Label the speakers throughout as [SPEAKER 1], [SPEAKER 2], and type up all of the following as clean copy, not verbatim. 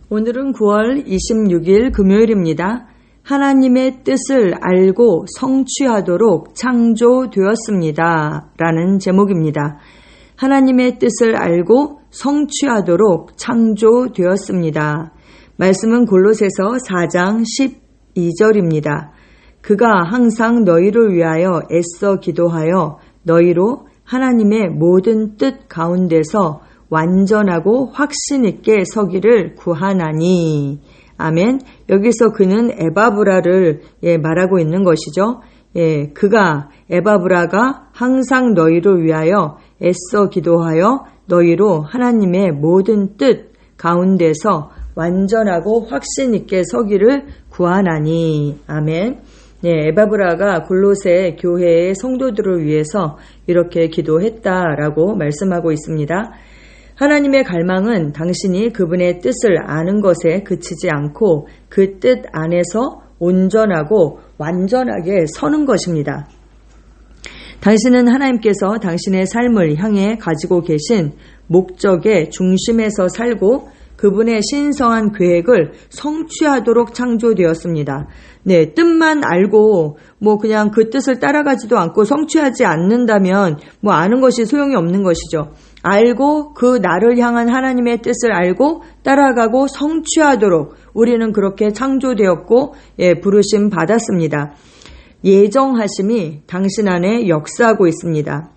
[SPEAKER 1] 오늘은 9월 26일 금요일입니다. 하나님의 뜻을 알고 성취하도록 창조되었습니다. 라는 제목입니다. 하나님의 뜻을 알고 성취하도록 창조되었습니다. 말씀은 골로새서 4장 12절입니다. 그가 항상 너희를 위하여 애써 기도하여 너희로 하나님의 모든 뜻 가운데서 완전하고 확신 있게 서기를 구하나니. 아멘. 여기서 그는 에바브라를 말하고 있는 것이죠. 그가 에바브라가 항상 너희를 위하여 애써 기도하여 너희로 하나님의 모든 뜻 가운데서 완전하고 확신 있게 서기를 구하나니. 아멘. 에바브라가 골로새 교회의 성도들을 위해서 이렇게 기도했다라고 말씀하고 있습니다. 하나님의 갈망은 당신이 그분의 뜻을 아는 것에 그치지 않고 그 뜻 안에서 온전하고 완전하게 서는 것입니다. 당신은 하나님께서 당신의 삶을 향해 가지고 계신 목적의 중심에서 살고 그분의 신성한 계획을 성취하도록 창조되었습니다. 뜻만 알고 그냥 그 뜻을 따라가지도 않고 성취하지 않는다면 아는 것이 소용이 없는 것이죠. 알고 그 나를 향한 하나님의 뜻을 알고 따라가고 성취하도록 우리는 그렇게 창조되었고 부르심 받았습니다. 예정하심이 당신 안에 역사하고 있습니다.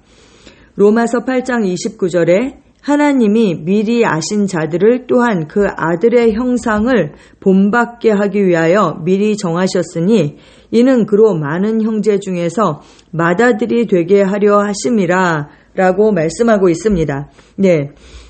[SPEAKER 1] 로마서 8장 29절에 하나님이 미리 아신 자들을 또한 그 아들의 형상을 본받게 하기 위하여 미리 정하셨으니 이는 그로 많은 형제 중에서 맏아들이 되게 하려 하심이라 라고 말씀하고 있습니다.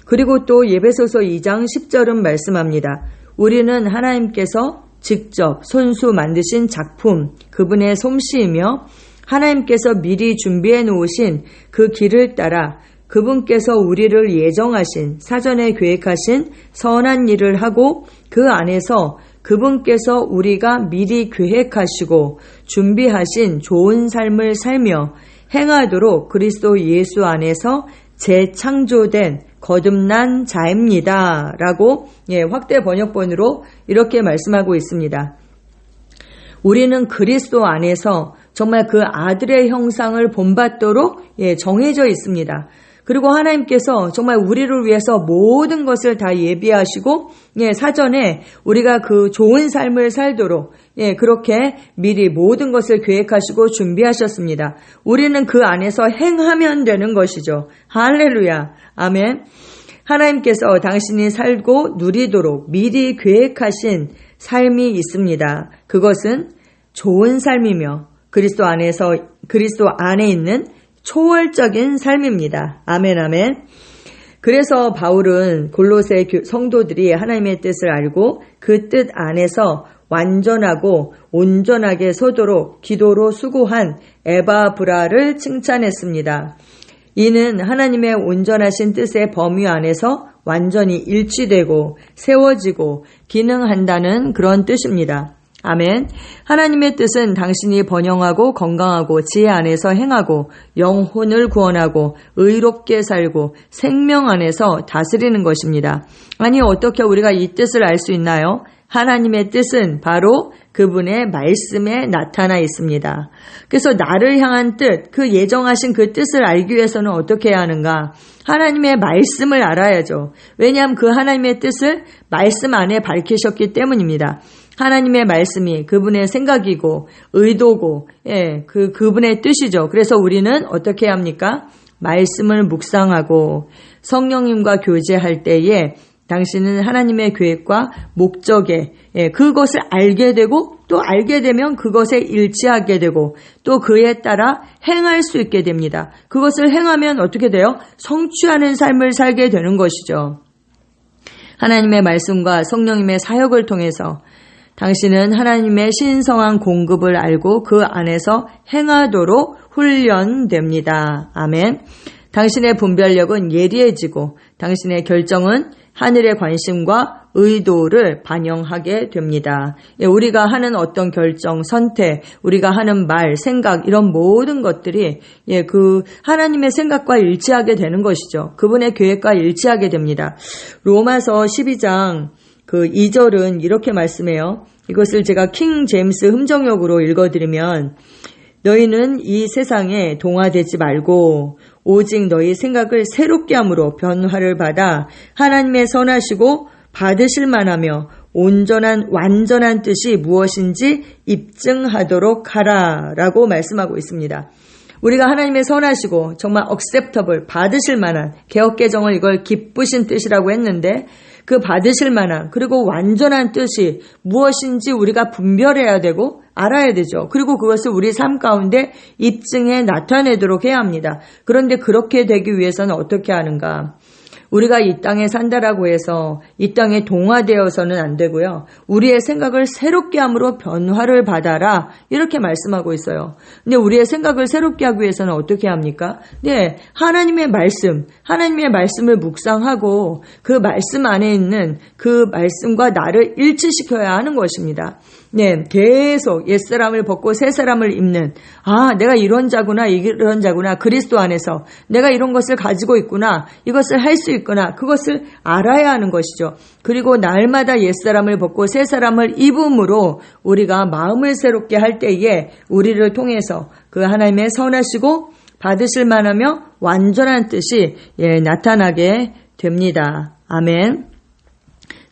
[SPEAKER 1] 그리고 또 에베소서 2장 10절은 말씀합니다. 우리는 하나님께서 직접 손수 만드신 작품, 그분의 솜씨이며 하나님께서 미리 준비해 놓으신 그 길을 따라 그분께서 우리를 예정하신 사전에 계획하신 선한 일을 하고 그 안에서 그분께서 우리가 미리 계획하시고 준비하신 좋은 삶을 살며 행하도록 그리스도 예수 안에서 재창조된 거듭난 자입니다. 라고 확대 번역본으로 이렇게 말씀하고 있습니다. 우리는 그리스도 안에서 정말 그 아들의 형상을 본받도록 정해져 있습니다. 그리고 하나님께서 정말 우리를 위해서 모든 것을 다 예비하시고 사전에 우리가 그 좋은 삶을 살도록 그렇게 미리 모든 것을 계획하시고 준비하셨습니다. 우리는 그 안에서 행하면 되는 것이죠. 할렐루야. 아멘. 하나님께서 당신이 살고 누리도록 미리 계획하신 삶이 있습니다. 그것은 좋은 삶이며 그리스도 안에 있는 초월적인 삶입니다. 아멘, 아멘. 그래서 바울은 골로새 성도들이 하나님의 뜻을 알고 그 뜻 안에서 완전하고 온전하게 서도록 기도로 수고한 에바브라를 칭찬했습니다. 이는 하나님의 온전하신 뜻의 범위 안에서 완전히 일치되고 세워지고 기능한다는 그런 뜻입니다. 아멘. 하나님의 뜻은 당신이 번영하고 건강하고 지혜 안에서 행하고 영혼을 구원하고 의롭게 살고 생명 안에서 다스리는 것입니다. 아니 어떻게 우리가 이 뜻을 알 수 있나요? 하나님의 뜻은 바로 그분의 말씀에 나타나 있습니다. 그래서 나를 향한 뜻, 그 예정하신 그 뜻을 알기 위해서는 어떻게 해야 하는가? 하나님의 말씀을 알아야죠. 왜냐하면 그 하나님의 뜻을 말씀 안에 밝히셨기 때문입니다. 하나님의 말씀이 그분의 생각이고 의도고 그분의 뜻이죠. 그래서 우리는 어떻게 해야 합니까? 말씀을 묵상하고 성령님과 교제할 때에 당신은 하나님의 계획과 목적에 그것을 알게 되고 또 알게 되면 그것에 일치하게 되고 또 그에 따라 행할 수 있게 됩니다. 그것을 행하면 어떻게 돼요? 성취하는 삶을 살게 되는 것이죠. 하나님의 말씀과 성령님의 사역을 통해서 당신은 하나님의 신성한 공급을 알고 그 안에서 행하도록 훈련됩니다. 아멘. 당신의 분별력은 예리해지고 당신의 결정은 하늘의 관심과 의도를 반영하게 됩니다. 우리가 하는 어떤 결정, 선택, 우리가 하는 말, 생각 이런 모든 것들이 그 하나님의 생각과 일치하게 되는 것이죠. 그분의 계획과 일치하게 됩니다. 로마서 12장 그 2절은 이렇게 말씀해요. 이것을 제가 킹 제임스 흠정역으로 읽어드리면 너희는 이 세상에 동화되지 말고 오직 너희 생각을 새롭게 함으로 변화를 받아 하나님의 선하시고 받으실 만하며 온전한 완전한 뜻이 무엇인지 입증하도록 하라 라고 말씀하고 있습니다. 우리가 하나님의 선하시고 정말 acceptable 받으실 만한 개역개정을 이걸 기쁘신 뜻이라고 했는데 그 받으실 만한 그리고 완전한 뜻이 무엇인지 우리가 분별해야 되고 알아야 되죠. 그리고 그것을 우리 삶 가운데 입증해 나타내도록 해야 합니다. 그런데 그렇게 되기 위해서는 어떻게 하는가? 우리가 이 땅에 산다라고 해서 이 땅에 동화되어서는 안 되고요. 우리의 생각을 새롭게 함으로 변화를 받아라 이렇게 말씀하고 있어요. 근데 우리의 생각을 새롭게 하기 위해서는 어떻게 합니까? 네, 하나님의 말씀을 묵상하고 그 말씀 안에 있는 그 말씀과 나를 일치시켜야 하는 것입니다. 네, 계속 옛사람을 벗고 새사람을 입는 내가 이런 자구나 그리스도 안에서 내가 이런 것을 가지고 있구나 이것을 할 수 있구나 그것을 알아야 하는 것이죠. 그리고 날마다 옛사람을 벗고 새사람을 입음으로 우리가 마음을 새롭게 할 때에 우리를 통해서 그 하나님의 선하시고 받으실 만하며 완전한 뜻이 나타나게 됩니다. 아멘.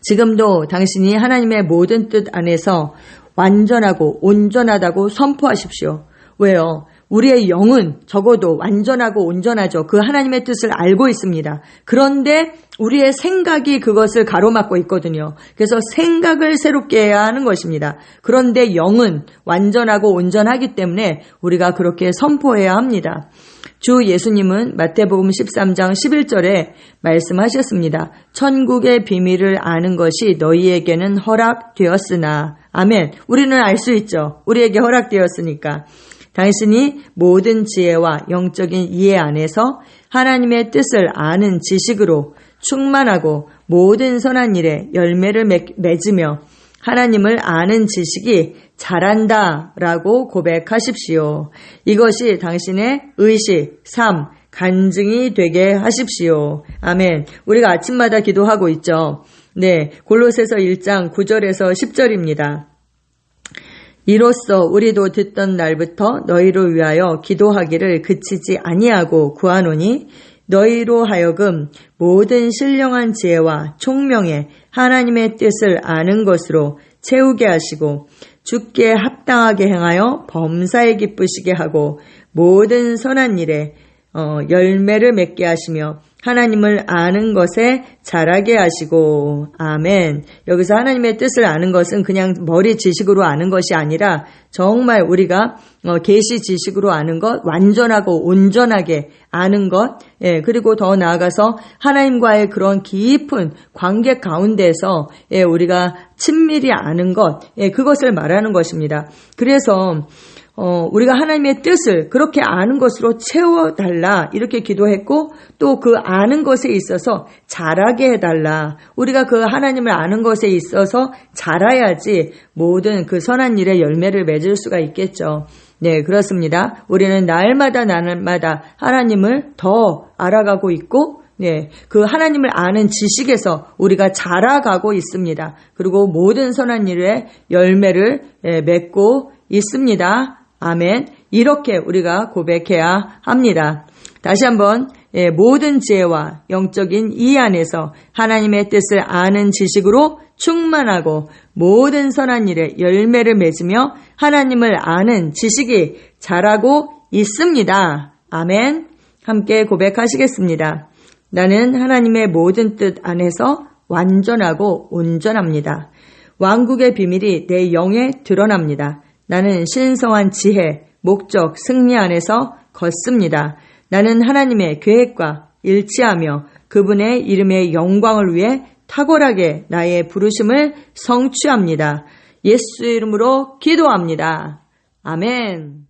[SPEAKER 1] 지금도 당신이 하나님의 모든 뜻 안에서 완전하고 온전하다고 선포하십시오. 왜요? 우리의 영은 적어도 완전하고 온전하죠. 그 하나님의 뜻을 알고 있습니다. 그런데 우리의 생각이 그것을 가로막고 있거든요. 그래서 생각을 새롭게 해야 하는 것입니다. 그런데 영은 완전하고 온전하기 때문에 우리가 그렇게 선포해야 합니다. 주 예수님은 마태복음 13장 11절에 말씀하셨습니다. 천국의 비밀을 아는 것이 너희에게는 허락되었으나 아멘. 우리는 알 수 있죠. 우리에게 허락되었으니까. 당신이 모든 지혜와 영적인 이해 안에서 하나님의 뜻을 아는 지식으로 충만하고 모든 선한 일에 열매를 맺으며 하나님을 아는 지식이 자란다 라고 고백하십시오. 이것이 당신의 의식, 삶, 간증이 되게 하십시오. 아멘. 우리가 아침마다 기도하고 있죠. 네, 골로새서 1장 9절에서 10절입니다. 이로써 우리도 듣던 날부터 너희를 위하여 기도하기를 그치지 아니하고 구하노니 너희로 하여금 모든 신령한 지혜와 총명에 하나님의 뜻을 아는 것으로 채우게 하시고 주께 합당하게 행하여 범사에 기쁘시게 하고 모든 선한 일에 열매를 맺게 하시며 하나님을 아는 것에 자라게 하시고 아멘. 여기서 하나님의 뜻을 아는 것은 그냥 머리 지식으로 아는 것이 아니라 정말 우리가 계시 지식으로 아는 것, 완전하고 온전하게 아는 것, 그리고 더 나아가서 하나님과의 그런 깊은 관계 가운데서 우리가 친밀히 아는 것, 그것을 말하는 것입니다. 그래서 우리가 하나님의 뜻을 그렇게 아는 것으로 채워달라 이렇게 기도했고 또 그 아는 것에 있어서 자라게 해달라. 우리가 그 하나님을 아는 것에 있어서 자라야지 모든 그 선한 일에 열매를 맺을 수가 있겠죠. 네, 그렇습니다. 우리는 날마다 하나님을 더 알아가고 있고 네, 그 하나님을 아는 지식에서 우리가 자라가고 있습니다. 그리고 모든 선한 일에 열매를 맺고 있습니다. 아멘. 이렇게 우리가 고백해야 합니다. 다시 한번 모든 지혜와 영적인 이해 안에서 하나님의 뜻을 아는 지식으로 충만하고 모든 선한 일에 열매를 맺으며 하나님을 아는 지식이 자라고 있습니다. 아멘. 함께 고백하시겠습니다. 나는 하나님의 모든 뜻 안에서 완전하고 온전합니다. 왕국의 비밀이 내 영에 드러납니다. 나는 신성한 지혜, 목적, 승리 안에서 걷습니다. 나는 하나님의 계획과 일치하며 그분의 이름의 영광을 위해 탁월하게 나의 부르심을 성취합니다. 예수 이름으로 기도합니다. 아멘.